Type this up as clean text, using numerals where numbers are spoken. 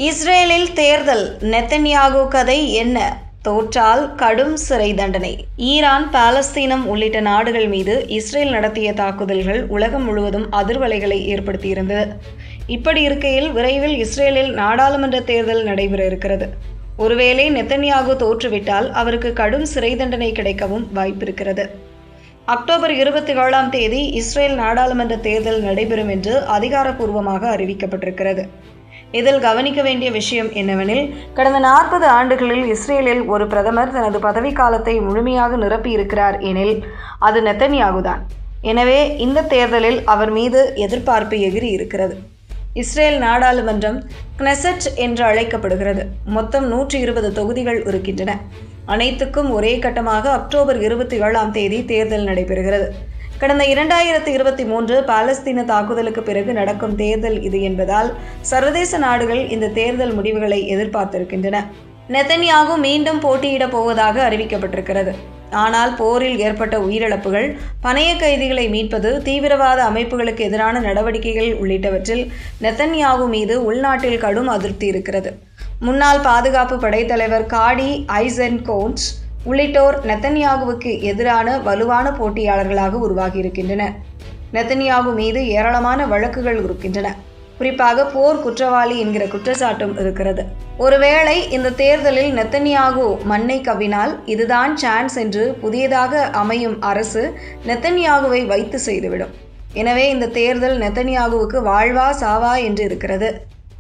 இஸ்ரேலில் தேர்தல் நெத்தன்யாகு கதை என்ன? தோற்றால் கடும் சிறை தண்டனை. ஈரான், பாலஸ்தீனம் உள்ளிட்ட நாடுகள் மீது இஸ்ரேல் நடத்திய தாக்குதல்கள் உலகம் முழுவதும் அதிர்வலைகளை ஏற்படுத்தியிருந்தது. இப்படி இருக்கையில் விரைவில் இஸ்ரேலில் நாடாளுமன்ற தேர்தல் நடைபெற இருக்கிறது. ஒருவேளை நெத்தன்யாகு தோற்றுவிட்டால் அவருக்கு கடும் சிறை தண்டனை கிடைக்கவும் வாய்ப்பிருக்கிறது. அக்டோபர் 27 இஸ்ரேல் நாடாளுமன்ற தேர்தல் நடைபெறும் என்று அதிகாரப்பூர்வமாக அறிவிக்கப்பட்டிருக்கிறது. இதில் கவனிக்க வேண்டிய விஷயம் என்னவெனில், கடந்த 40 ஆண்டுகளில் இஸ்ரேலில் ஒரு பிரதமர் தனது பதவிக்காலத்தை முழுமையாக நிரப்பியிருக்கிறார் எனில் அது நெத்தன்யாகுதான். எனவே இந்த தேர்தலில் அவர் மீது எதிர்பார்ப்பு எகிரி இருக்கிறது. இஸ்ரேல் நாடாளுமன்றம் கினெசெட் என்று அழைக்கப்படுகிறது. மொத்தம் 120 தொகுதிகள் இருக்கின்றன. அனைத்துக்கும் ஒரே கட்டமாக அக்டோபர் 27 தேர்தல் நடைபெறுகிறது. கடந்த 2023 பாலஸ்தீன தாக்குதலுக்கு பிறகு நடக்கும் தேர்தல் இது என்பதால் சர்வதேச நாடுகள் இந்த தேர்தல் முடிவுகளை எதிர்பார்த்திருக்கின்றன. நெத்தன்யாகு மீண்டும் போட்டியிடப் போவதாக அறிவிக்கப்பட்டிருக்கிறது. ஆனால் போரில் ஏற்பட்ட உயிரிழப்புகள், பணைய கைதிகளை மீட்பது, தீவிரவாத அமைப்புகளுக்கு எதிரான நடவடிக்கைகள் உள்ளிட்டவற்றில் நெத்தன்யாகு மீது உள்நாட்டில் கடும் அதிருப்தி இருக்கிறது. முன்னாள் பாதுகாப்பு படைத்தலைவர் காடி ஐசென்கோட்ஸ் உள்ளிட்டோர் நெத்தன்யாகுவுக்கு எதிரான வலுவான போட்டியாளர்களாக உருவாகியிருக்கின்றனர். நெத்தன்யாகு மீது ஏராளமான வழக்குகள் இருக்கின்றன. குறிப்பாக போர் குற்றவாளி என்கிற குற்றச்சாட்டும் இருக்கிறது. ஒருவேளை இந்த தேர்தலில் நெத்தன்யாகு மண்ணை கவ்வினால் இதுதான் சான்ஸ் என்று புதியதாக அமையும் அரசு நெத்தன்யாகுவை வைத்து செய்துவிடும். எனவே இந்த தேர்தல் நெத்தன்யாகுவுக்கு வாழ்வா சாவா என்று இருக்கிறது.